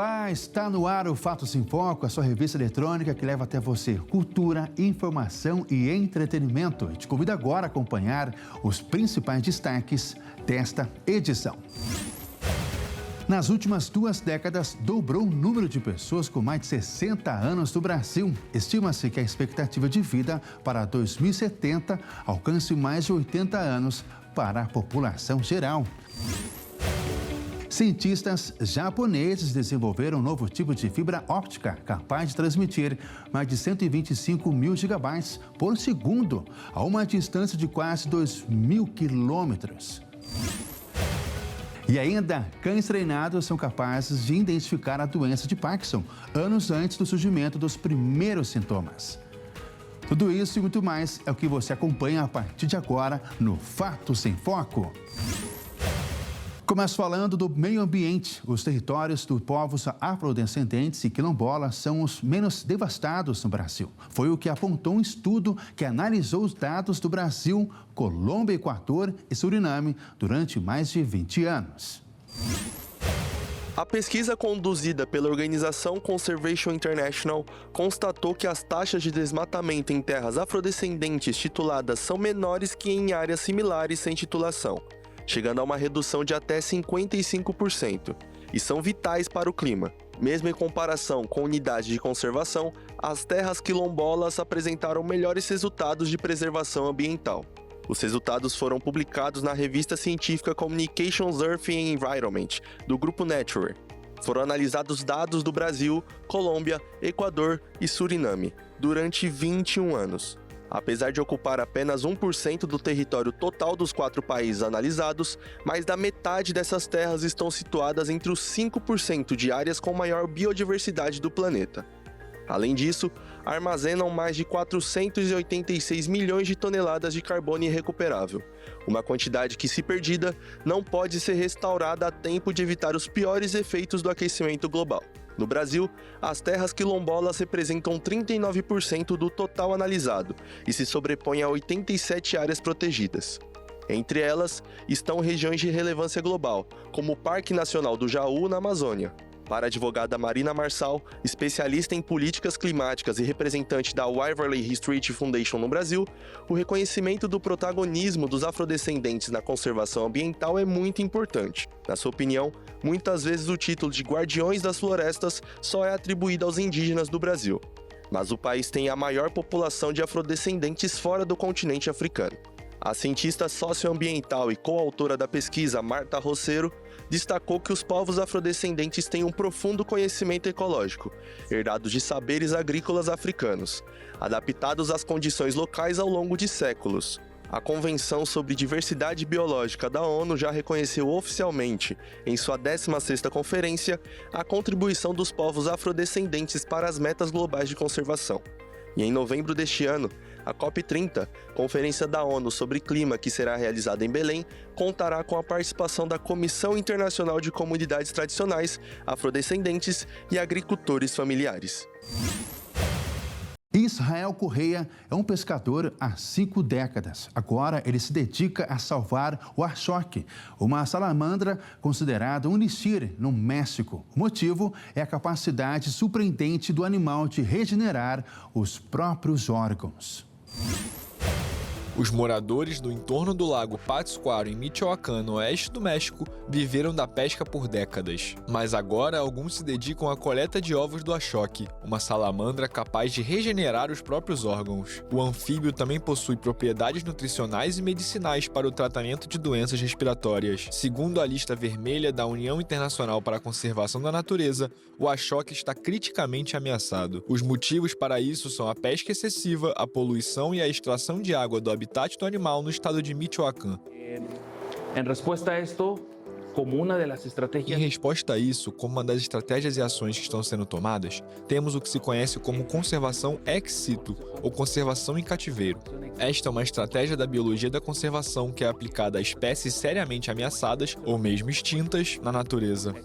Olá, está no ar o Fatos em Foco, a sua revista eletrônica que leva até você cultura, informação e entretenimento. E te convido agora a acompanhar os principais destaques desta edição. Nas últimas 2 décadas, dobrou o número de pessoas com mais de 60 anos no Brasil. Estima-se que a expectativa de vida para 2070 alcance mais de 80 anos para a população geral. Cientistas japoneses desenvolveram um novo tipo de fibra óptica capaz de transmitir mais de 125 mil gigabytes por segundo a uma distância de quase 2.000 quilômetros. E ainda, cães treinados são capazes de identificar a doença de Parkinson anos antes do surgimento dos primeiros sintomas. Tudo isso e muito mais é o que você acompanha a partir de agora no Fatos em Foco. Começo falando do meio ambiente. Os territórios dos povos afrodescendentes e quilombolas são os menos devastados no Brasil. Foi o que apontou um estudo que analisou os dados do Brasil, Colômbia, Equador e Suriname durante mais de 20 anos. A pesquisa conduzida pela organização Conservation International constatou que as taxas de desmatamento em terras afrodescendentes tituladas são menores que em áreas similares sem titulação, chegando a uma redução de até 55%, e são vitais para o clima. Mesmo em comparação com unidades de conservação, as terras quilombolas apresentaram melhores resultados de preservação ambiental. Os resultados foram publicados na revista científica Communications Earth and Environment, do grupo Nature. Foram analisados dados do Brasil, Colômbia, Equador e Suriname durante 21 anos. Apesar de ocupar apenas 1% do território total dos 4 países analisados, mais da metade dessas terras estão situadas entre os 5% de áreas com maior biodiversidade do planeta. Além disso, armazenam mais de 486 milhões de toneladas de carbono irrecuperável, uma quantidade que, se perdida, não pode ser restaurada a tempo de evitar os piores efeitos do aquecimento global. No Brasil, as terras quilombolas representam 39% do total analisado e se sobrepõem a 87 áreas protegidas. Entre elas, estão regiões de relevância global, como o Parque Nacional do Jaú, na Amazônia. Para a advogada Marina Marçal, especialista em políticas climáticas e representante da Waverly Street Foundation no Brasil, o reconhecimento do protagonismo dos afrodescendentes na conservação ambiental é muito importante. Na sua opinião, muitas vezes o título de Guardiões das Florestas só é atribuído aos indígenas do Brasil. Mas o país tem a maior população de afrodescendentes fora do continente africano. A cientista socioambiental e coautora da pesquisa, Marta Rosseiro, destacou que os povos afrodescendentes têm um profundo conhecimento ecológico, herdado de saberes agrícolas africanos, adaptados às condições locais ao longo de séculos. A Convenção sobre Diversidade Biológica da ONU já reconheceu oficialmente, em sua 16ª conferência, a contribuição dos povos afrodescendentes para as metas globais de conservação. E em novembro deste ano, a COP30, Conferência da ONU sobre Clima, que será realizada em Belém, contará com a participação da Comissão Internacional de Comunidades Tradicionais, Afrodescendentes e Agricultores Familiares. Israel Correia é um pescador há 5 décadas. Agora ele se dedica a salvar o Ashok, uma salamandra considerada um elixir no México. O motivo é a capacidade surpreendente do animal de regenerar os próprios órgãos. Os moradores do entorno do lago Pátzcuaro, em Michoacán, no oeste do México, viveram da pesca por décadas. Mas agora, alguns se dedicam à coleta de ovos do Ashok, uma salamandra capaz de regenerar os próprios órgãos. O anfíbio também possui propriedades nutricionais e medicinais para o tratamento de doenças respiratórias. Segundo a lista vermelha da União Internacional para a Conservação da Natureza, o Ashok está criticamente ameaçado. Os motivos para isso são a pesca excessiva, a poluição e a extração de água do habitat do animal no estado de Michoacán. Em resposta a isso, como uma das estratégias e ações que estão sendo tomadas, temos o que se conhece como conservação ex situ, ou conservação em cativeiro. Esta é uma estratégia da biologia da conservação que é aplicada a espécies seriamente ameaçadas ou mesmo extintas na natureza.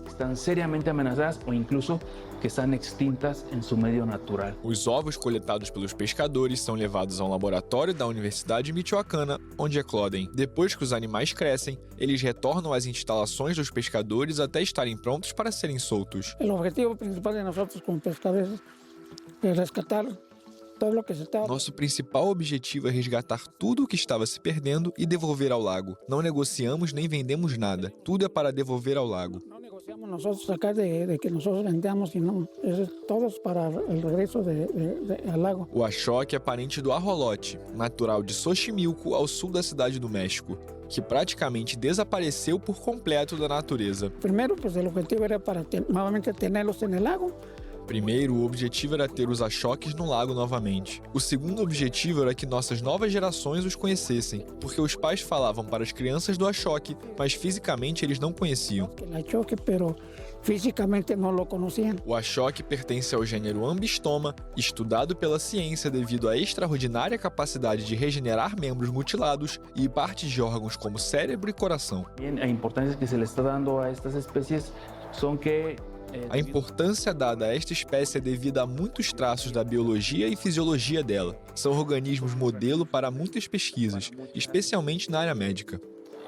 Estão seriamente ameaçadas ou incluso que están extintas en su medio natural. Os ovos coletados pelos pescadores são levados a um laboratório da Universidade Michoacana, onde eclodem. Depois que os animais crescem, eles retornam às instalações dos pescadores até estarem prontos para serem soltos. O objetivo principal de nós, como pescadores, é resgatar todo o que se está. Nosso principal objetivo é resgatar tudo o que estava se perdendo e devolver ao lago. Não negociamos nem vendemos nada. Tudo é para devolver ao lago. Não negociamos nós sacar de que nós vendamos, senão é todos para o regresso ao lago. O Ashoque é parente do arrolote, natural de Xochimilco, ao sul da cidade do México, que praticamente desapareceu por completo da natureza. Primeiro, pues, o objetivo era para novamente tê-los no lago. Primeiro, o objetivo era ter os achoques no lago novamente. O segundo objetivo era que nossas novas gerações os conhecessem, porque os pais falavam para as crianças do achoque, mas fisicamente eles não conheciam. O achoque, pero fisicamente não o conheciam. O achoque pertence ao gênero Ambistoma, estudado pela ciência devido à extraordinária capacidade de regenerar membros mutilados e partes de órgãos como cérebro e coração. A importância que se le está dando a estas especies são que A importância dada a esta espécie é devida a muitos traços da biologia e fisiologia dela. São organismos modelo para muitas pesquisas, especialmente na área médica.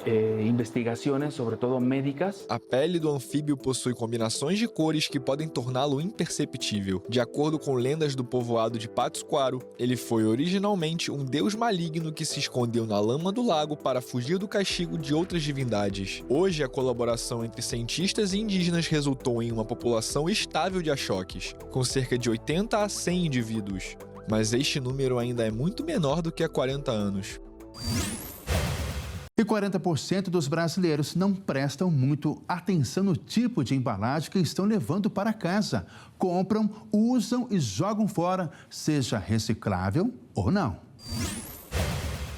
investigações, sobretudo médicas. A pele do anfíbio possui combinações de cores que podem torná-lo imperceptível. De acordo com lendas do povoado de Pátzcuaro, ele foi originalmente um deus maligno que se escondeu na lama do lago para fugir do castigo de outras divindades. Hoje, a colaboração entre cientistas e indígenas resultou em uma população estável de achoques, com cerca de 80 a 100 indivíduos. Mas este número ainda é muito menor do que há 40 anos. E 40% dos brasileiros não prestam muito atenção no tipo de embalagem que estão levando para casa. Compram, usam e jogam fora, seja reciclável ou não.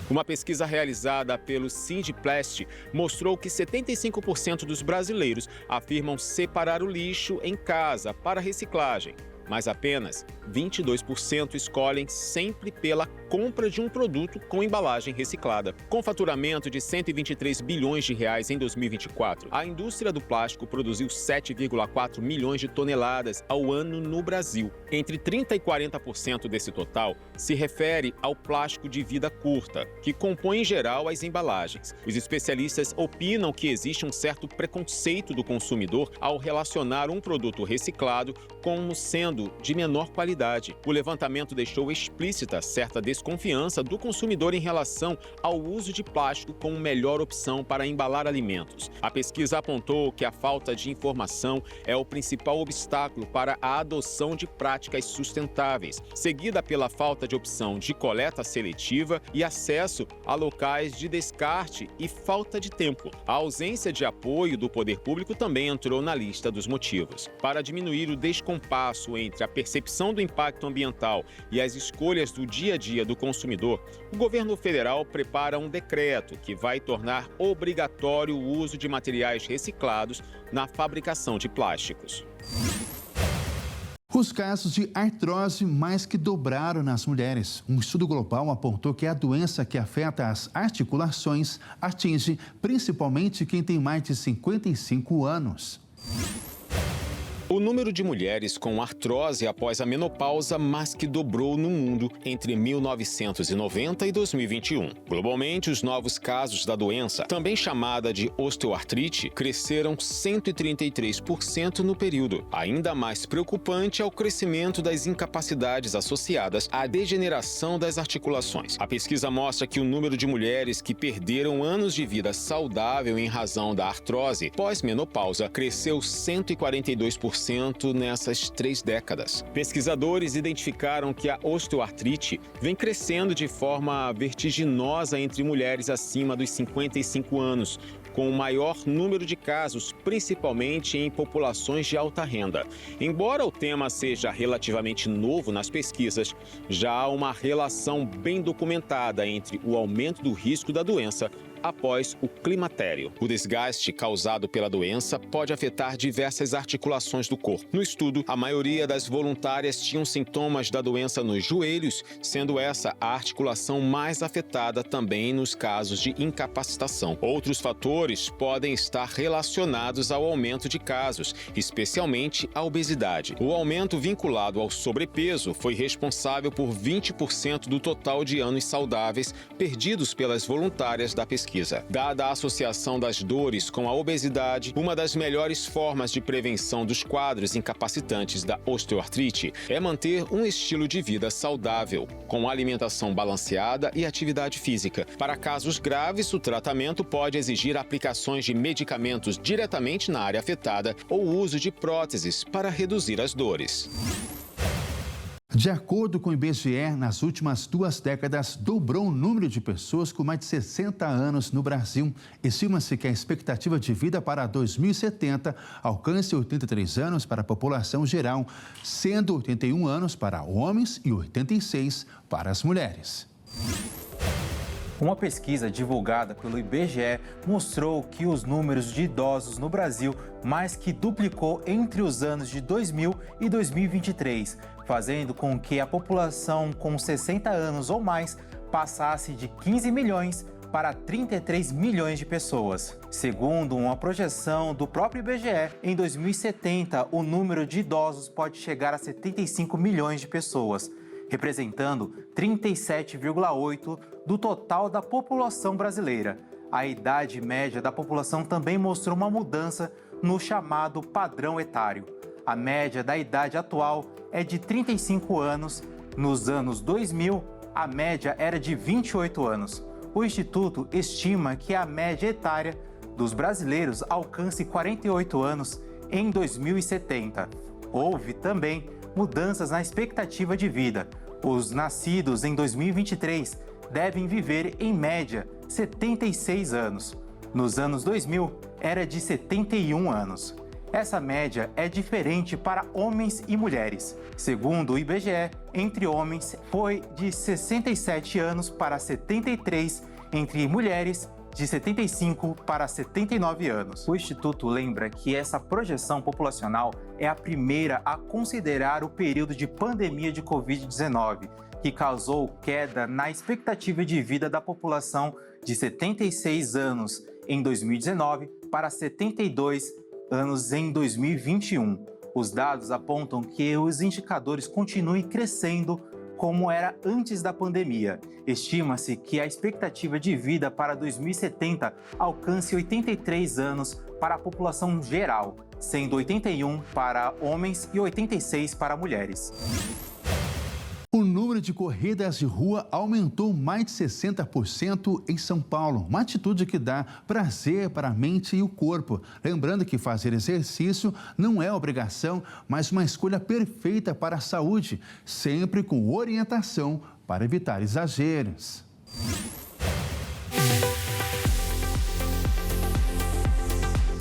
Uma pesquisa realizada pelo Sindplast mostrou que 75% dos brasileiros afirmam separar o lixo em casa para reciclagem, mas apenas 22% escolhem sempre pela compra de um produto com embalagem reciclada. Com faturamento de 123 bilhões de reais em 2024, a indústria do plástico produziu 7,4 milhões de toneladas ao ano no Brasil. Entre 30% e 40% desse total se refere ao plástico de vida curta, que compõe em geral as embalagens. Os especialistas opinam que existe um certo preconceito do consumidor ao relacionar um produto reciclado como sendo de menor qualidade. O levantamento deixou explícita certa desconfiança do consumidor em relação ao uso de plástico como melhor opção para embalar alimentos. A pesquisa apontou que a falta de informação é o principal obstáculo para a adoção de práticas sustentáveis, seguida pela falta de opção de coleta seletiva e acesso a locais de descarte e falta de tempo. A ausência de apoio do poder público também entrou na lista dos motivos. Para diminuir o descompasso entre a percepção do impacto ambiental e as escolhas do dia a dia do consumidor, o governo federal prepara um decreto que vai tornar obrigatório o uso de materiais reciclados na fabricação de plásticos. Os casos de artrose mais que dobraram nas mulheres. Um estudo global apontou que a doença que afeta as articulações atinge principalmente quem tem mais de 55 anos. O número de mulheres com artrose após a menopausa mais que dobrou no mundo entre 1990 e 2021. Globalmente, os novos casos da doença, também chamada de osteoartrite, cresceram 133% no período. Ainda mais preocupante é o crescimento das incapacidades associadas à degeneração das articulações. A pesquisa mostra que o número de mulheres que perderam anos de vida saudável em razão da artrose pós-menopausa cresceu 142% nessas 3 décadas. Pesquisadores identificaram que a osteoartrite vem crescendo de forma vertiginosa entre mulheres acima dos 55 anos, com o maior número de casos, principalmente em populações de alta renda. Embora o tema seja relativamente novo nas pesquisas, já há uma relação bem documentada entre o aumento do risco da doença após o climatério. O desgaste causado pela doença pode afetar diversas articulações do corpo. No estudo, a maioria das voluntárias tinham sintomas da doença nos joelhos, sendo essa a articulação mais afetada também nos casos de incapacitação. Outros fatores podem estar relacionados ao aumento de casos, especialmente a obesidade. O aumento vinculado ao sobrepeso foi responsável por 20% do total de anos saudáveis perdidos pelas voluntárias da pesquisa. Dada a associação das dores com a obesidade, uma das melhores formas de prevenção dos quadros incapacitantes da osteoartrite é manter um estilo de vida saudável, com alimentação balanceada e atividade física. Para casos graves, o tratamento pode exigir aplicações de medicamentos diretamente na área afetada ou o uso de próteses para reduzir as dores. De acordo com o IBGE, nas últimas 2 décadas, dobrou o número de pessoas com mais de 60 anos no Brasil. Estima-se que a expectativa de vida para 2070 alcance 83 anos para a população geral, sendo 81 anos para homens e 86 para as mulheres. Uma pesquisa divulgada pelo IBGE mostrou que os números de idosos no Brasil mais que duplicou entre os anos de 2000 e 2023, fazendo com que a população com 60 anos ou mais passasse de 15 milhões para 33 milhões de pessoas. Segundo uma projeção do próprio IBGE, em 2070 o número de idosos pode chegar a 75 milhões de pessoas, representando 37,8% do total da população brasileira. A idade média da população também mostrou uma mudança no chamado padrão etário. A média da idade atual é de 35 anos. Nos anos 2000, a média era de 28 anos. O Instituto estima que a média etária dos brasileiros alcance 48 anos em 2070. Houve também mudanças na expectativa de vida. Os nascidos em 2023 devem viver, em média, 76 anos. Nos anos 2000, era de 71 anos. Essa média é diferente para homens e mulheres. Segundo o IBGE, entre homens foi de 67 anos para 73, entre mulheres de 75 para 79 anos. O Instituto lembra que essa projeção populacional é a primeira a considerar o período de pandemia de Covid-19, que causou queda na expectativa de vida da população de 76 anos em 2019 para 72 anos em 2021. Os dados apontam que os indicadores continuem crescendo como era antes da pandemia. Estima-se que a expectativa de vida para 2070 alcance 83 anos para a população geral, sendo 81 para homens e 86 para mulheres. O número de corridas de rua aumentou mais de 60% em São Paulo, uma atitude que dá prazer para a mente e o corpo. Lembrando que fazer exercício não é obrigação, mas uma escolha perfeita para a saúde, sempre com orientação para evitar exageros.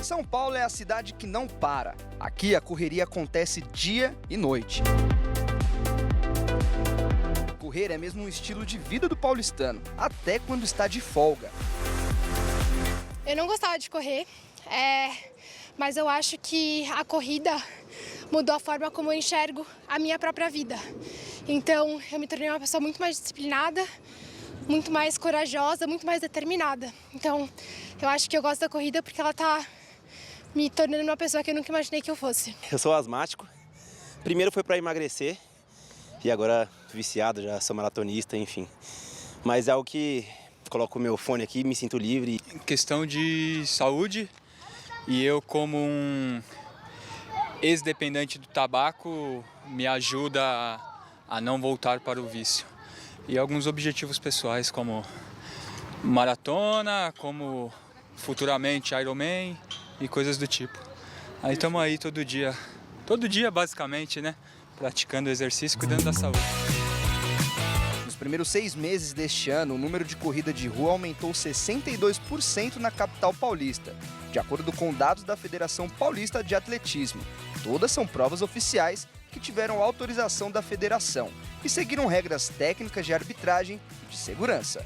São Paulo é a cidade que não para. Aqui a correria acontece dia e noite. Correr é mesmo um estilo de vida do paulistano, até quando está de folga. Eu não gostava de correr, mas eu acho que a corrida mudou a forma como eu enxergo a minha própria vida. Então, eu me tornei uma pessoa muito mais disciplinada, muito mais corajosa, muito mais determinada. Então, eu acho que eu gosto da corrida porque ela está me tornando uma pessoa que eu nunca imaginei que eu fosse. Eu sou asmático. Primeiro foi para emagrecer e agora viciado, já sou maratonista, enfim. Mas é algo que coloco o meu fone aqui, me sinto livre. Questão de saúde, e eu como um ex-dependente do tabaco me ajuda a não voltar para o vício. E alguns objetivos pessoais como maratona, como futuramente Ironman e coisas do tipo. Aí estamos aí todo dia basicamente, né? Praticando exercício, cuidando da saúde. Nos primeiros 6 meses deste ano, o número de corrida de rua aumentou 62% na capital paulista, de acordo com dados da Federação Paulista de Atletismo. Todas são provas oficiais que tiveram autorização da federação e seguiram regras técnicas de arbitragem e de segurança.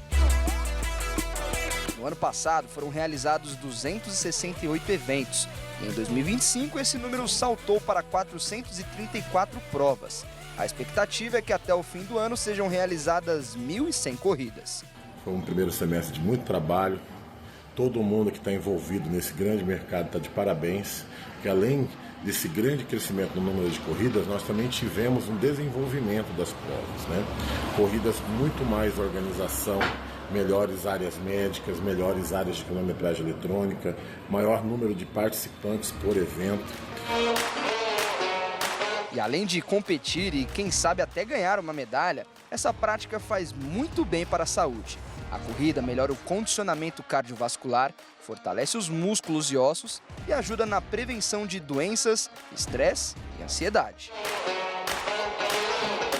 No ano passado, foram realizados 268 eventos. E em 2025, esse número saltou para 434 provas. A expectativa é que até o fim do ano sejam realizadas 1.100 corridas. Foi um primeiro semestre de muito trabalho. Todo mundo que está envolvido nesse grande mercado está de parabéns, que além desse grande crescimento no número de corridas, nós também tivemos um desenvolvimento das provas, né? Corridas muito mais organização, melhores áreas médicas, melhores áreas de cronometragem eletrônica, maior número de participantes por evento. E além de competir e, quem sabe, até ganhar uma medalha, essa prática faz muito bem para a saúde. A corrida melhora o condicionamento cardiovascular, fortalece os músculos e ossos e ajuda na prevenção de doenças, estresse e ansiedade.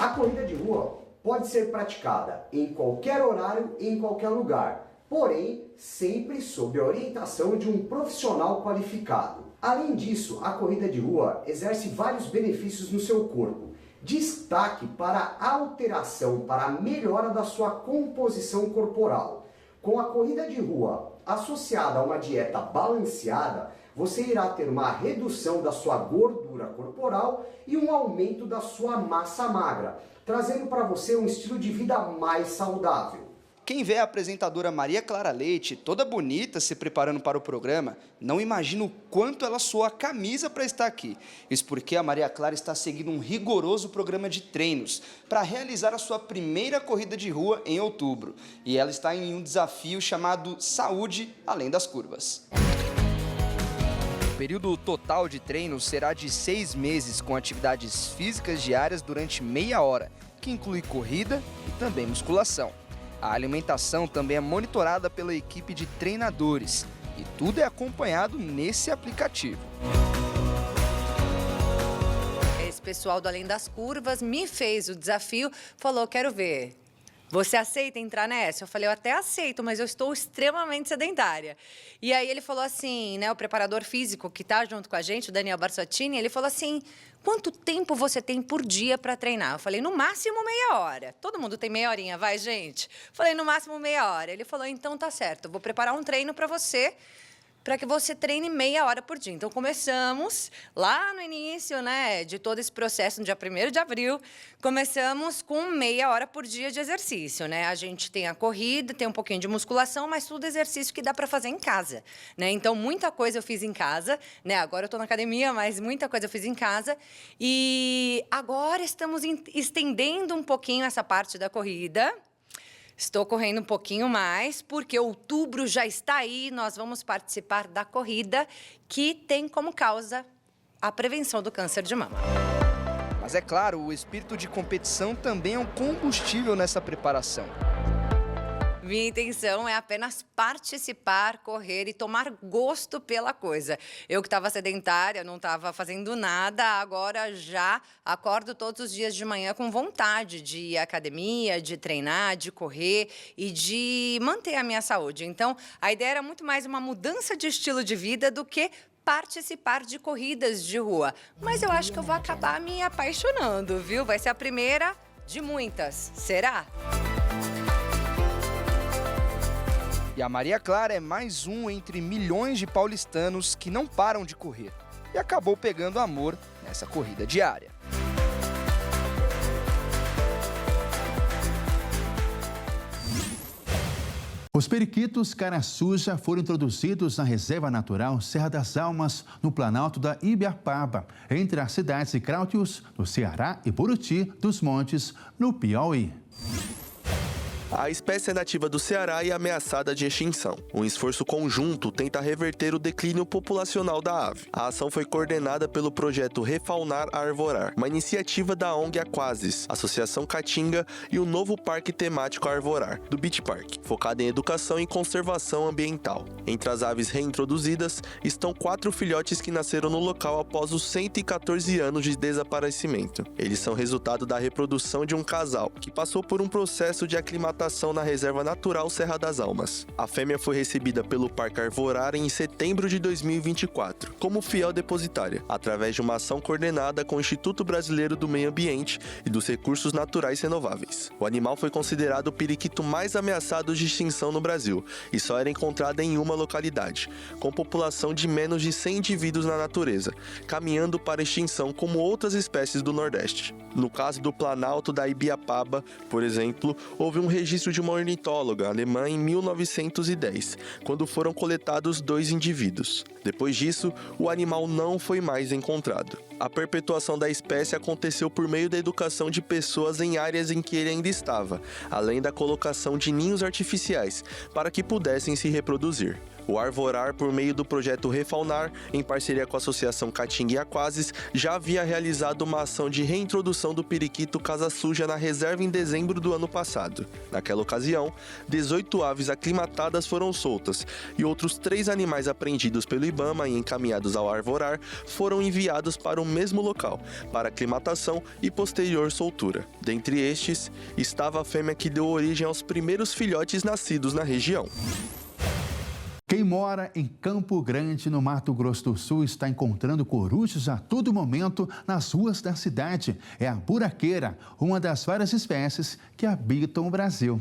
A corrida de rua pode ser praticada em qualquer horário e em qualquer lugar, porém sempre sob a orientação de um profissional qualificado. Além disso, a corrida de rua exerce vários benefícios no seu corpo. Destaque para a alteração, para a melhora da sua composição corporal. Com a corrida de rua associada a uma dieta balanceada, você irá ter uma redução da sua gordura corporal e um aumento da sua massa magra, trazendo para você um estilo de vida mais saudável. Quem vê a apresentadora Maria Clara Leite, toda bonita, se preparando para o programa, não imagina o quanto ela suou a camisa para estar aqui. Isso porque a Maria Clara está seguindo um rigoroso programa de treinos para realizar a sua primeira corrida de rua em outubro. E ela está em um desafio chamado Saúde Além das Curvas. O período total de treinos será de 6 meses, com atividades físicas diárias durante meia hora, que inclui corrida e também musculação. A alimentação também é monitorada pela equipe de treinadores e tudo é acompanhado nesse aplicativo. Esse pessoal do Além das Curvas me fez o desafio, falou, quero ver. Você aceita entrar nessa? Eu falei, eu até aceito, mas eu estou extremamente sedentária. E aí ele falou assim, né, o preparador físico que está junto com a gente, o Daniel Barsottini, ele falou assim, quanto tempo você tem por dia para treinar? Eu falei, no máximo meia hora. Todo mundo tem meia horinha, vai, gente? Eu falei, no máximo meia hora. Ele falou, então tá certo, eu vou preparar um treino para você, para que você treine meia hora por dia. Então, começamos lá no início, né, de todo esse processo, no dia 1º de abril, começamos com meia hora por dia de exercício, né? A gente tem a corrida, tem um pouquinho de musculação, mas tudo exercício que dá para fazer em casa, né? Então, muita coisa eu fiz em casa, né? Agora eu estou na academia, mas muita coisa eu fiz em casa. E agora estamos estendendo um pouquinho essa parte da corrida. Estou correndo um pouquinho mais, porque outubro já está aí, nós vamos participar da corrida que tem como causa a prevenção do câncer de mama. Mas é claro, o espírito de competição também é um combustível nessa preparação. Minha intenção é apenas participar, correr e tomar gosto pela coisa. Eu que estava sedentária, não estava fazendo nada, agora já acordo todos os dias de manhã com vontade de ir à academia, de treinar, de correr e de manter a minha saúde. Então, a ideia era muito mais uma mudança de estilo de vida do que participar de corridas de rua. Mas eu acho que eu vou acabar me apaixonando, viu? Vai ser a primeira de muitas. Será? E a Maria Clara é mais um entre milhões de paulistanos que não param de correr. E acabou pegando amor nessa corrida diária. Os periquitos cara suja foram introduzidos na Reserva Natural Serra das Almas, no Planalto da Ibiapaba, entre as cidades de Crautius, no Ceará, e Buriti dos Montes, no Piauí. A espécie é nativa do Ceará e ameaçada de extinção. Um esforço conjunto tenta reverter o declínio populacional da ave. A ação foi coordenada pelo projeto Refaunar a Arvorar, uma iniciativa da ONG Aquasis, Associação Caatinga e o novo Parque Temático Arvorar, do Beach Park, focado em educação e conservação ambiental. Entre as aves reintroduzidas estão 4 filhotes que nasceram no local após os 114 anos de desaparecimento. Eles são resultado da reprodução de um casal que passou por um processo de aclimatação capturação na Reserva Natural Serra das Almas. A fêmea foi recebida pelo Parque Arvorara em setembro de 2024, como fiel depositária, através de uma ação coordenada com o Instituto Brasileiro do Meio Ambiente e dos Recursos Naturais Renováveis. O animal foi considerado o periquito mais ameaçado de extinção no Brasil e só era encontrado em uma localidade, com população de menos de 100 indivíduos na natureza, caminhando para extinção como outras espécies do Nordeste. No caso do Planalto da Ibiapaba, por exemplo, houve um registro de uma ornitóloga alemã em 1910, quando foram coletados 2 indivíduos. Depois disso, o animal não foi mais encontrado. A perpetuação da espécie aconteceu por meio da educação de pessoas em áreas em que ele ainda estava, além da colocação de ninhos artificiais, para que pudessem se reproduzir. O Arvorar, por meio do projeto Refaunar, em parceria com a Associação Caatinga e Aquases, já havia realizado uma ação de reintrodução do periquito casa suja na reserva em dezembro do ano passado. Naquela ocasião, 18 aves aclimatadas foram soltas e outros 3 animais apreendidos pelo IBAMA e encaminhados ao Arvorar foram enviados para o mesmo local, para aclimatação e posterior soltura. Dentre estes, estava a fêmea que deu origem aos primeiros filhotes nascidos na região. Quem mora em Campo Grande, no Mato Grosso do Sul, está encontrando corujas a todo momento nas ruas da cidade. É a buraqueira, uma das várias espécies que habitam o Brasil.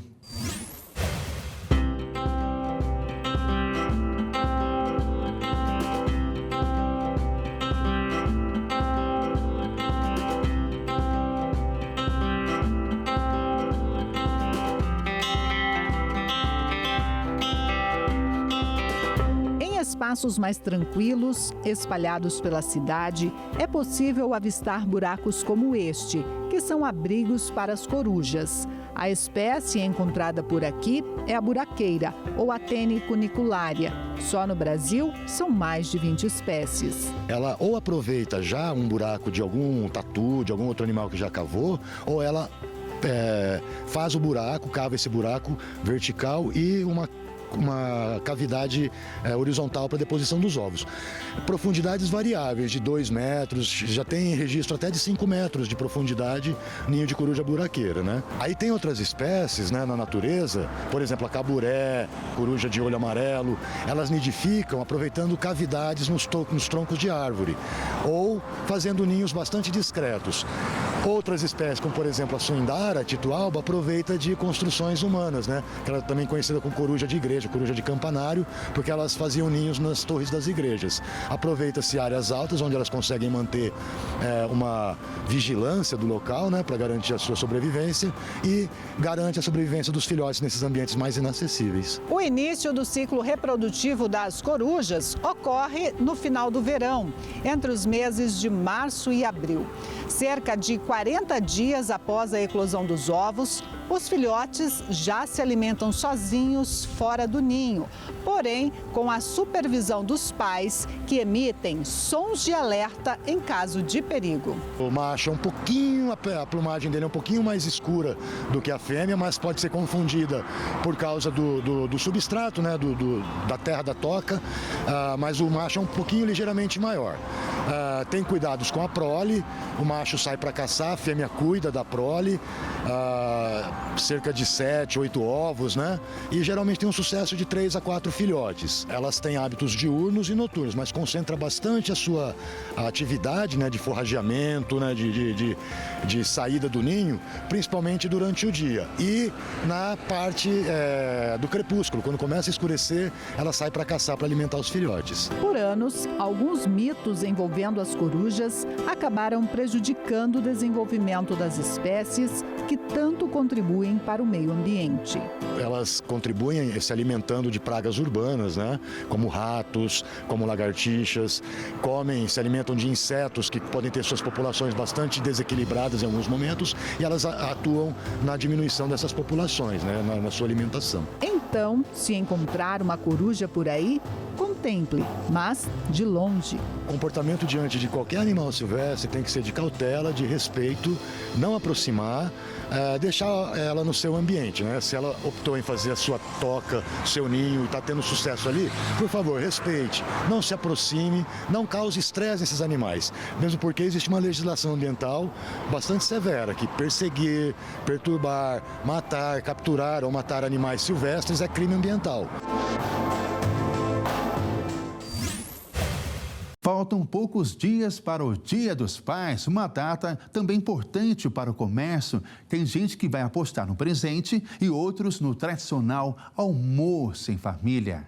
Espaços mais tranquilos, espalhados pela cidade, é possível avistar buracos como este, que são abrigos para as corujas. A espécie encontrada por aqui é a buraqueira, ou Athene cunicularia. Só no Brasil, são mais de 20 espécies. Ela ou aproveita já um buraco de algum tatu, de algum outro animal que já cavou, ou ela faz o buraco, cava esse buraco vertical e uma cavidade horizontal para deposição dos ovos. Profundidades variáveis, de 2 metros, já tem registro até de 5 metros de profundidade, ninho de coruja buraqueira, né? Aí tem outras espécies, né, na natureza, por exemplo, a caburé, coruja de olho amarelo, elas nidificam aproveitando cavidades nos troncos de árvore, ou fazendo ninhos bastante discretos. Outras espécies, como por exemplo a suindara, a titualba, aproveita de construções humanas, né? Que ela é também conhecida como coruja de igreja, coruja de campanário, porque elas faziam ninhos nas torres das igrejas. Aproveita-se áreas altas, onde elas conseguem manter uma vigilância do local, né, para garantir a sua sobrevivência e garante a sobrevivência dos filhotes nesses ambientes mais inacessíveis. O início do ciclo reprodutivo das corujas ocorre no final do verão, entre os meses de março e abril. Cerca de 40 dias após a eclosão dos ovos, os filhotes já se alimentam sozinhos fora do ninho, porém com a supervisão dos pais, que emitem sons de alerta em caso de perigo. O macho é um pouquinho, a plumagem dele é um pouquinho mais escura do que a fêmea, mas pode ser confundida por causa do substrato, né, da terra da toca, mas o macho é um pouquinho ligeiramente maior. Tem cuidados com a prole, o macho sai para caçar, a fêmea cuida da prole, cerca de 7, 8 ovos, né? E geralmente tem um sucesso de 3 a 4 filhotes. Elas têm hábitos diurnos e noturnos, mas concentra bastante a sua atividade, né, de forrageamento, né, de saída do ninho, principalmente durante o dia. E na parte do crepúsculo, quando começa a escurecer, ela sai para caçar, para alimentar os filhotes. Por anos, alguns mitos envolvendo as corujas acabaram prejudicando o desenvolvimento das espécies que tanto contribuem para o meio ambiente. Elas contribuem se alimentando de pragas urbanas, né? Como ratos, como lagartixas, se alimentam de insetos que podem ter suas populações bastante desequilibradas em alguns momentos, e elas atuam na diminuição dessas populações, né? Na sua alimentação. Então, se encontrar uma coruja por aí, controle contemple, mas de longe. O comportamento diante de qualquer animal silvestre tem que ser de cautela, de respeito, não aproximar, deixar ela no seu ambiente, né? Se ela optou em fazer a sua toca, seu ninho e está tendo sucesso ali, por favor, respeite, não se aproxime, não cause estresse nesses animais, mesmo porque existe uma legislação ambiental bastante severa, que perseguir, perturbar, matar, capturar ou matar animais silvestres é crime ambiental. Faltam poucos dias para o Dia dos Pais, uma data também importante para o comércio. Tem gente que vai apostar no presente e outros no tradicional almoço em família.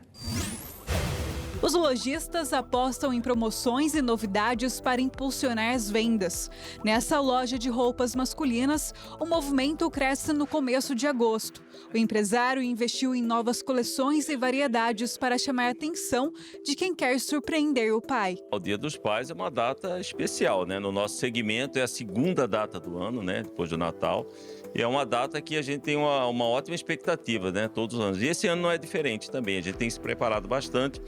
Os lojistas apostam em promoções e novidades para impulsionar as vendas. Nessa loja de roupas masculinas, o movimento cresce no começo de agosto. O empresário investiu em novas coleções e variedades para chamar a atenção de quem quer surpreender o pai. O Dia dos Pais é uma data especial, né? No nosso segmento é a segunda data do ano, né? Depois do Natal. E é uma data que a gente tem uma ótima expectativa, né? Todos os anos. E esse ano não é diferente também. A gente tem se preparado bastante,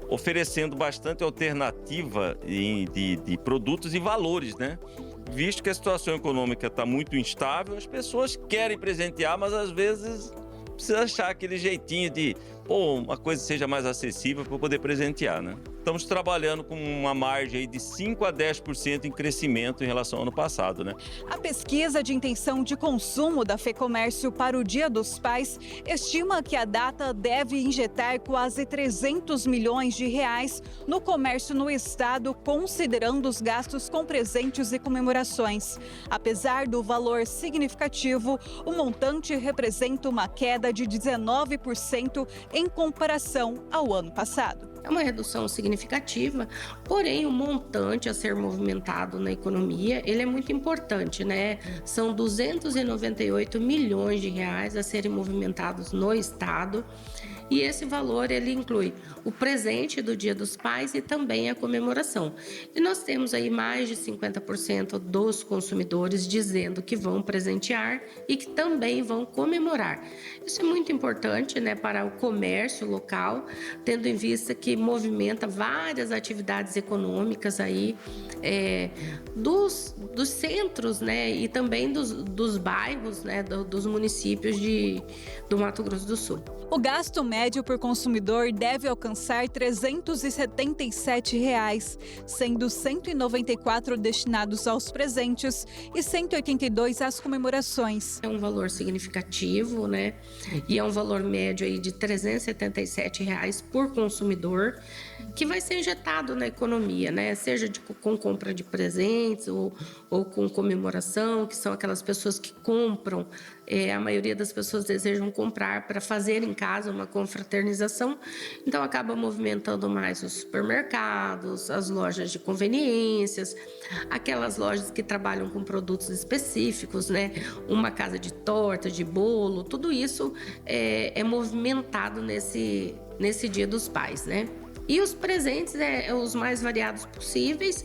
oferecendo bastante alternativa de produtos e valores, né? Visto que a situação econômica está muito instável, as pessoas querem presentear, mas às vezes precisa achar aquele jeitinho de, uma coisa seja mais acessível para poder presentear, né? Estamos trabalhando com uma margem aí de 5 a 10% em crescimento em relação ao ano passado, né? A pesquisa de intenção de consumo da FEComércio para o Dia dos Pais estima que a data deve injetar quase 300 milhões de reais no comércio no estado, considerando os gastos com presentes e comemorações. Apesar do valor significativo, o montante representa uma queda de 19% em comparação ao ano passado. É uma redução significativa, porém o montante a ser movimentado na economia, ele é muito importante, né? São 298 milhões de reais a serem movimentados no estado. E esse valor, ele inclui o presente do Dia dos Pais e também a comemoração. E nós temos aí mais de 50% dos consumidores dizendo que vão presentear e que também vão comemorar. Isso é muito importante, né, para o comércio local, tendo em vista que movimenta várias atividades econômicas aí, dos centros, né, e também dos bairros, né, dos municípios do Mato Grosso do Sul. O gasto médio por consumidor deve alcançar R$ 377, sendo 194 destinados aos presentes e 182 às comemorações. É um valor significativo, né? E é um valor médio aí de R$ 377 por consumidor, que vai ser injetado na economia, né? Seja com compra de presentes ou com comemoração, que são aquelas pessoas que compram. A maioria das pessoas desejam comprar para fazer em casa uma confraternização, então acaba movimentando mais os supermercados, as lojas de conveniências, aquelas lojas que trabalham com produtos específicos, né? Uma casa de torta, de bolo, tudo isso é movimentado nesse Dia dos Pais, né? E os presentes os mais variados possíveis,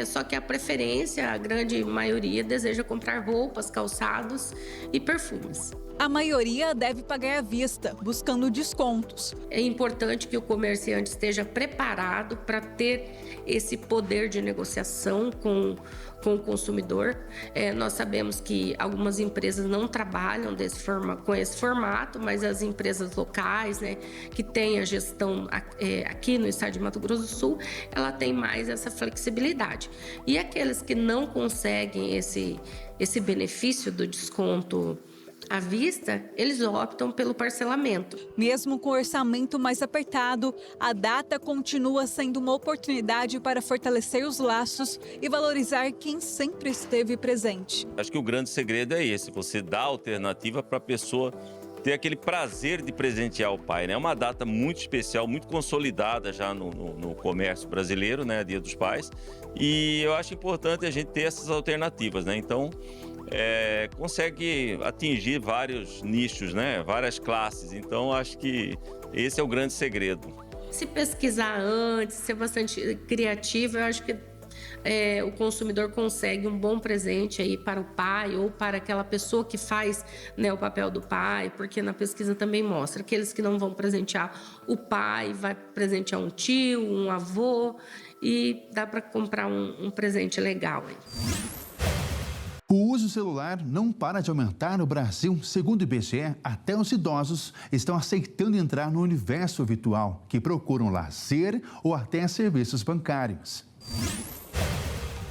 só que a preferência, a grande maioria, deseja comprar roupas, calçados e perfumes. A maioria deve pagar à vista, buscando descontos. É importante que o comerciante esteja preparado para ter esse poder de negociação com o consumidor. Nós sabemos que algumas empresas não trabalham com esse formato, mas as empresas locais, né, que têm a gestão aqui no estado de Mato Grosso do Sul, ela tem mais essa flexibilidade. E aqueles que não conseguem esse benefício do desconto à vista, eles optam pelo parcelamento. Mesmo com o orçamento mais apertado, a data continua sendo uma oportunidade para fortalecer os laços e valorizar quem sempre esteve presente. Acho que o grande segredo é esse, você dá alternativa para a pessoa ter aquele prazer de presentear o pai, né? É uma data muito especial, muito consolidada já no comércio brasileiro, né? Dia dos Pais. E eu acho importante a gente ter essas alternativas, né? Então, consegue atingir vários nichos, né? Várias classes. Então, acho que esse é o grande segredo. Se pesquisar antes, ser bastante criativo, eu acho que o consumidor consegue um bom presente aí para o pai ou para aquela pessoa que faz, né, o papel do pai, porque na pesquisa também mostra aqueles que não vão presentear o pai, vai presentear um tio, um avô, e dá para comprar um presente legal aí. O uso celular não para de aumentar no Brasil. Segundo o IBGE, até os idosos estão aceitando entrar no universo virtual, que procuram lazer ou até serviços bancários.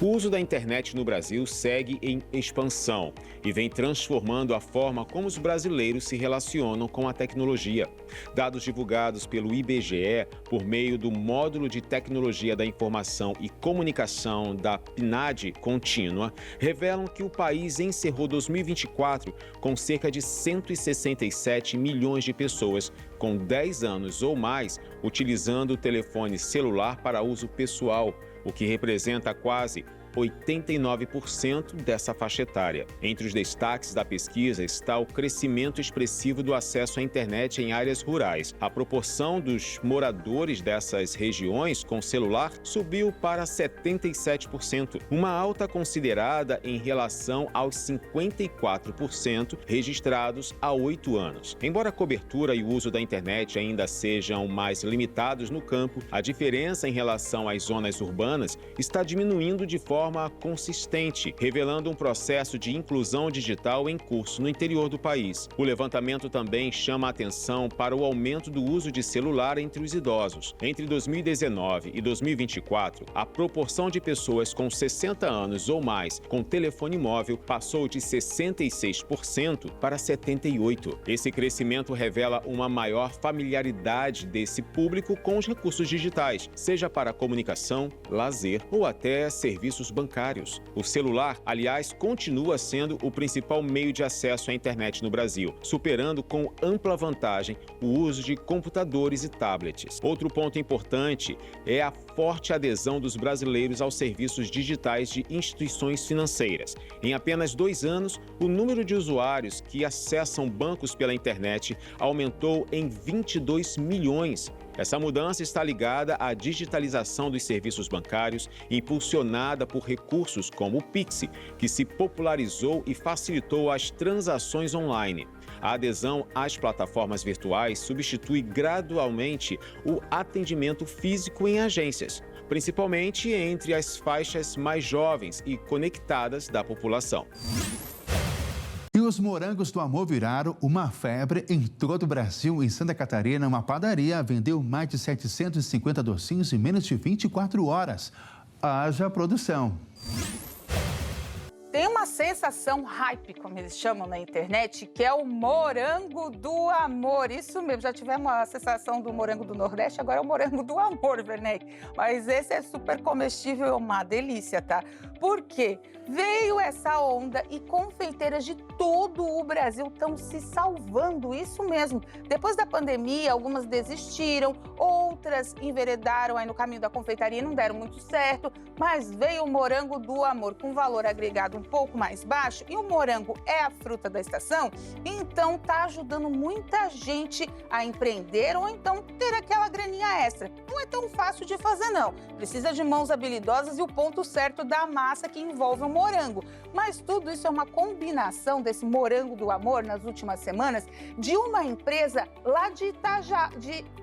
O uso da internet no Brasil segue em expansão e vem transformando a forma como os brasileiros se relacionam com a tecnologia. Dados divulgados pelo IBGE por meio do Módulo de Tecnologia da Informação e Comunicação da PNAD Contínua revelam que o país encerrou 2024 com cerca de 167 milhões de pessoas com 10 anos ou mais utilizando o telefone celular para uso pessoal, o que representa quase 89% dessa faixa etária. Entre os destaques da pesquisa está o crescimento expressivo do acesso à internet em áreas rurais. A proporção dos moradores dessas regiões com celular subiu para 77%, uma alta considerada em relação aos 54% registrados há 8 anos. Embora a cobertura e o uso da internet ainda sejam mais limitados no campo, a diferença em relação às zonas urbanas está diminuindo de forma consistente, revelando um processo de inclusão digital em curso no interior do país. O levantamento também chama a atenção para o aumento do uso de celular entre os idosos. Entre 2019 e 2024, a proporção de pessoas com 60 anos ou mais com telefone móvel passou de 66% para 78%. Esse crescimento revela uma maior familiaridade desse público com os recursos digitais, seja para comunicação, lazer ou até serviços bancários. O celular, aliás, continua sendo o principal meio de acesso à internet no Brasil, superando com ampla vantagem o uso de computadores e tablets. Outro ponto importante é a forte adesão dos brasileiros aos serviços digitais de instituições financeiras. Em apenas 2 anos, o número de usuários que acessam bancos pela internet aumentou em 22 milhões. Essa mudança está ligada à digitalização dos serviços bancários, impulsionada por recursos como o Pix, que se popularizou e facilitou as transações online. A adesão às plataformas virtuais substitui gradualmente o atendimento físico em agências, principalmente entre as faixas mais jovens e conectadas da população. E os morangos do amor viraram uma febre em todo o Brasil. Em Santa Catarina, uma padaria vendeu mais de 750 docinhos em menos de 24 horas. Haja produção. Tem uma sensação hype, como eles chamam na internet, que é o morango do amor. Isso mesmo, já tivemos a sensação do morango do Nordeste, agora é o morango do amor, Werneck. Mas esse é super comestível, é uma delícia, tá? Por quê? Veio essa onda e confeiteiras de todo o Brasil estão se salvando, isso mesmo. Depois da pandemia, algumas desistiram, outras enveredaram aí no caminho da confeitaria e não deram muito certo, mas veio o morango do amor com valor agregado um pouco mais baixo e o morango é a fruta da estação, então tá ajudando muita gente a empreender ou então ter aquela graninha extra. Não é tão fácil de fazer não, precisa de mãos habilidosas e o ponto certo da massa que envolve o morango. Mas tudo isso é uma combinação desse morango do amor nas últimas semanas de uma empresa lá de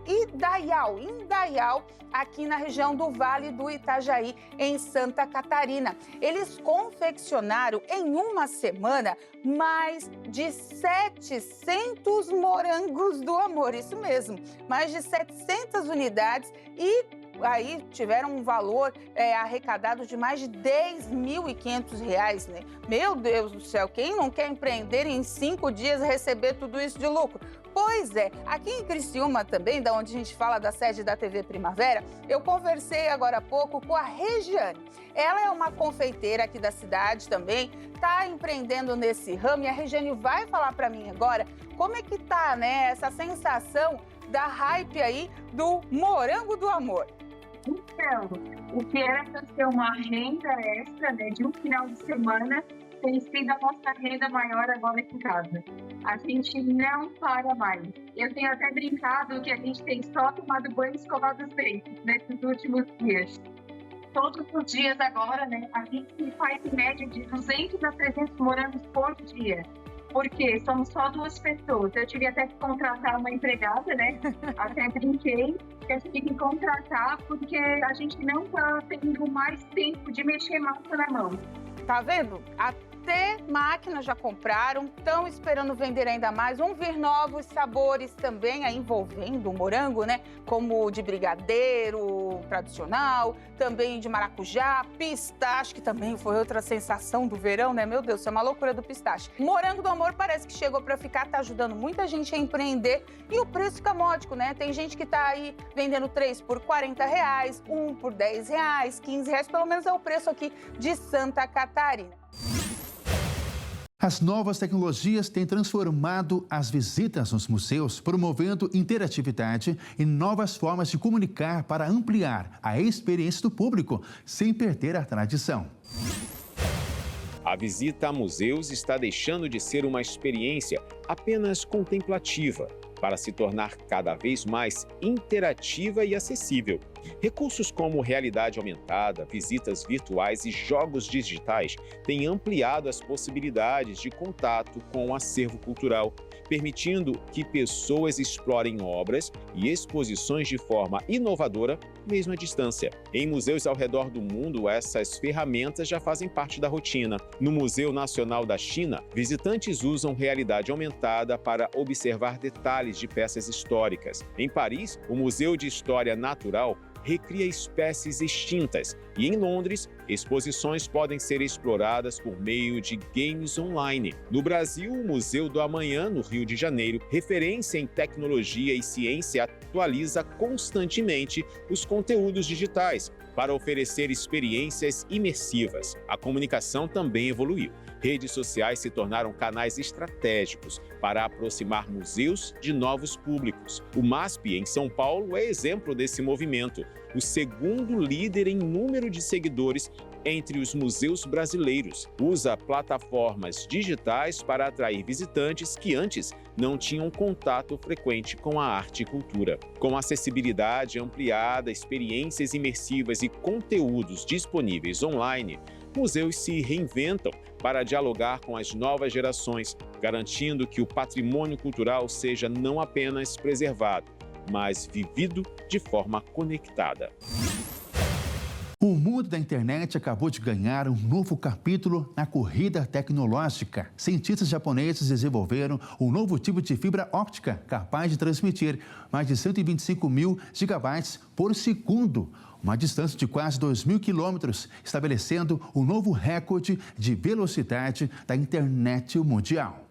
Indaial, aqui na região do Vale do Itajaí, em Santa Catarina. Eles confeccionaram em uma semana mais de 700 morangos do amor, isso mesmo, mais de 700 unidades e aí tiveram um valor arrecadado de mais de R$10.500, né? Meu Deus do céu, quem não quer empreender em 5 dias e receber tudo isso de lucro? Pois é, aqui em Criciúma também, da onde a gente fala da sede da TV Primavera, eu conversei agora há pouco com a Regiane. Ela é uma confeiteira aqui da cidade também, está empreendendo nesse ramo e a Regiane vai falar para mim agora como é que tá, né, essa sensação da hype aí do morango do amor. Então, o que era para ser uma renda extra, né, de um final de semana, tem sido a nossa renda maior agora aqui em casa. A gente não para mais. Eu tenho até brincado que a gente tem só tomado banho e escovado os dentes nesses últimos dias. todos os dias agora, né? A gente faz em média de 200 a 300 morangos por dia. Porque somos só 2 pessoas. Eu tive até que contratar uma empregada, né? Até brinquei que eu tive que contratar porque a gente não tá tendo mais tempo de mexer massa na mão. Tá vendo? Até máquinas já compraram, estão esperando vender ainda mais. Vão vir novos sabores também aí envolvendo o morango, né? Como o de brigadeiro tradicional, também de maracujá, pistache, que também foi outra sensação do verão, né? Meu Deus, isso é uma loucura do pistache. Morango do amor parece que chegou para ficar, tá ajudando muita gente a empreender e o preço fica módico, né? Tem gente que tá aí vendendo 3 por R$40, 1 por R$10, R$15, pelo menos é o preço aqui de Santa Catarina. As novas tecnologias têm transformado as visitas nos museus, promovendo interatividade e novas formas de comunicar para ampliar a experiência do público, sem perder a tradição. A visita a museus está deixando de ser uma experiência apenas contemplativa, para se tornar cada vez mais interativa e acessível. Recursos como realidade aumentada, visitas virtuais e jogos digitais têm ampliado as possibilidades de contato com o acervo cultural, permitindo que pessoas explorem obras e exposições de forma inovadora, mesmo à distância. Em museus ao redor do mundo, essas ferramentas já fazem parte da rotina. No Museu Nacional da China, visitantes usam realidade aumentada para observar detalhes de peças históricas. Em Paris, o Museu de História Natural recria espécies extintas. E em Londres, exposições podem ser exploradas por meio de games online. No Brasil, o Museu do Amanhã, no Rio de Janeiro, referência em tecnologia e ciência, atualiza constantemente os conteúdos digitais para oferecer experiências imersivas. A comunicação também evoluiu. Redes sociais se tornaram canais estratégicos para aproximar museus de novos públicos. O MASP, em São Paulo, é exemplo desse movimento, o segundo líder em número de seguidores entre os museus brasileiros. Usa plataformas digitais para atrair visitantes que antes não tinham contato frequente com a arte e cultura. Com acessibilidade ampliada, experiências imersivas e conteúdos disponíveis online, museus se reinventam para dialogar com as novas gerações, garantindo que o patrimônio cultural seja não apenas preservado, mas vivido de forma conectada. O mundo da internet acabou de ganhar um novo capítulo na corrida tecnológica. Cientistas japoneses desenvolveram um novo tipo de fibra óptica capaz de transmitir mais de 125 mil gigabytes por segundo, uma distância de quase 2.000 quilômetros, estabelecendo um novo recorde de velocidade da internet mundial.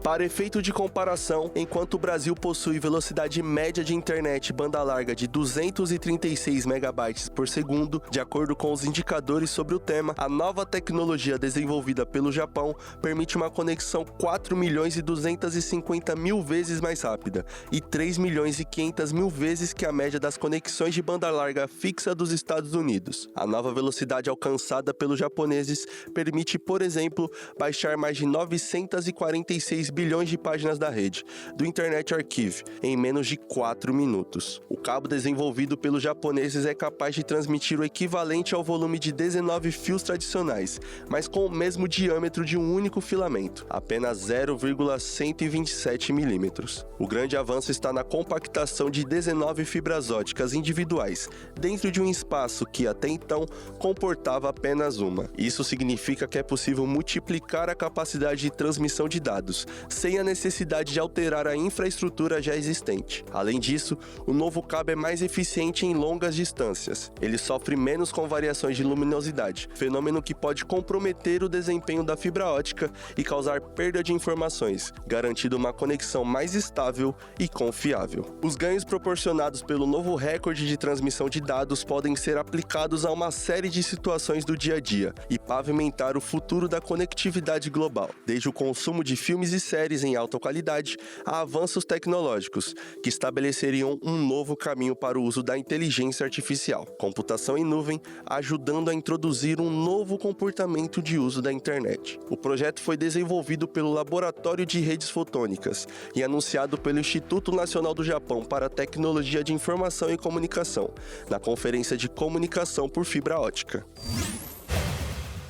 Para efeito de comparação, enquanto o Brasil possui velocidade média de internet banda larga de 236 megabytes por segundo, de acordo com os indicadores sobre o tema, a nova tecnologia desenvolvida pelo Japão permite uma conexão 4.250.000 vezes mais rápida e 3.500.000 vezes que a média das conexões de banda larga fixa dos Estados Unidos. A nova velocidade alcançada pelos japoneses permite, por exemplo, baixar mais de 946 bilhões de páginas da rede, do Internet Archive, em menos de 4 minutos. O cabo desenvolvido pelos japoneses é capaz de transmitir o equivalente ao volume de 19 fios tradicionais, mas com o mesmo diâmetro de um único filamento, apenas 0,127 milímetros. O grande avanço está na compactação de 19 fibras óticas individuais, dentro de um espaço que, até então, comportava apenas uma. Isso significa que é possível multiplicar a capacidade de transmissão de dados, sem a necessidade de alterar a infraestrutura já existente. Além disso, o novo cabo é mais eficiente em longas distâncias. Ele sofre menos com variações de luminosidade, fenômeno que pode comprometer o desempenho da fibra ótica e causar perda de informações, garantindo uma conexão mais estável e confiável. Os ganhos proporcionados pelo novo recorde de transmissão de dados podem ser aplicados a uma série de situações do dia a dia e pavimentar o futuro da conectividade global, desde o consumo de filmes e séries séries em alta qualidade a avanços tecnológicos, que estabeleceriam um novo caminho para o uso da inteligência artificial, computação em nuvem, ajudando a introduzir um novo comportamento de uso da internet. O projeto foi desenvolvido pelo Laboratório de Redes Fotônicas e anunciado pelo Instituto Nacional do Japão para a Tecnologia de Informação e Comunicação, na Conferência de Comunicação por Fibra Ótica.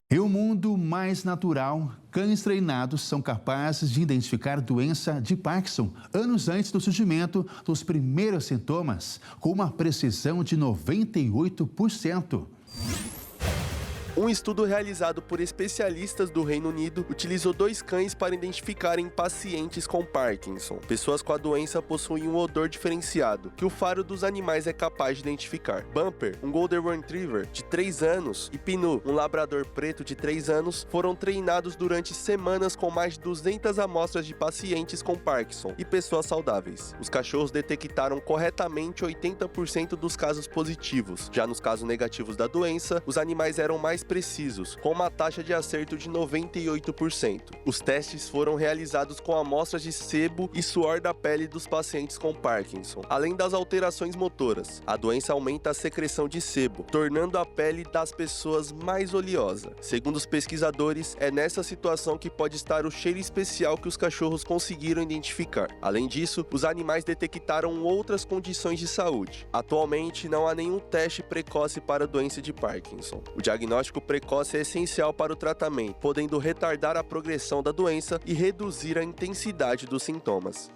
Em um mundo mais natural, cães treinados são capazes de identificar doença de Parkinson anos antes do surgimento dos primeiros sintomas, com uma precisão de 98%. Um estudo realizado por especialistas do Reino Unido utilizou 2 cães para identificarem pacientes com Parkinson. Pessoas com a doença possuem um odor diferenciado, que o faro dos animais é capaz de identificar. Bumper, um Golden Retriever de 3 anos, e Pinu, um labrador preto de 3 anos, foram treinados durante semanas com mais de 200 amostras de pacientes com Parkinson e pessoas saudáveis. Os cachorros detectaram corretamente 80% dos casos positivos. Já nos casos negativos da doença, os animais eram mais precisos, com uma taxa de acerto de 98%. Os testes foram realizados com amostras de sebo e suor da pele dos pacientes com Parkinson. Além das alterações motoras, a doença aumenta a secreção de sebo, tornando a pele das pessoas mais oleosa. Segundo os pesquisadores, é nessa situação que pode estar o cheiro especial que os cachorros conseguiram identificar. Além disso, os animais detectaram outras condições de saúde. Atualmente, não há nenhum teste precoce para a doença de Parkinson. O diagnóstico precoce é essencial para o tratamento, podendo retardar a progressão da doença e reduzir a intensidade dos sintomas.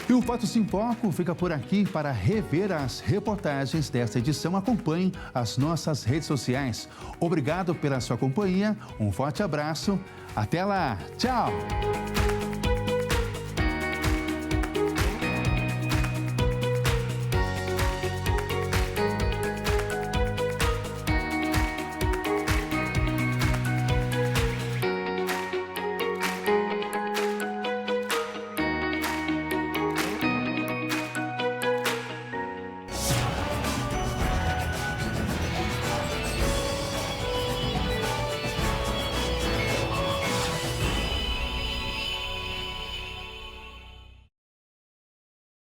E o Fatos em Foco fica por aqui. Para rever as reportagens desta edição, acompanhe as nossas redes sociais. Obrigado pela sua companhia, um forte abraço, até lá, tchau!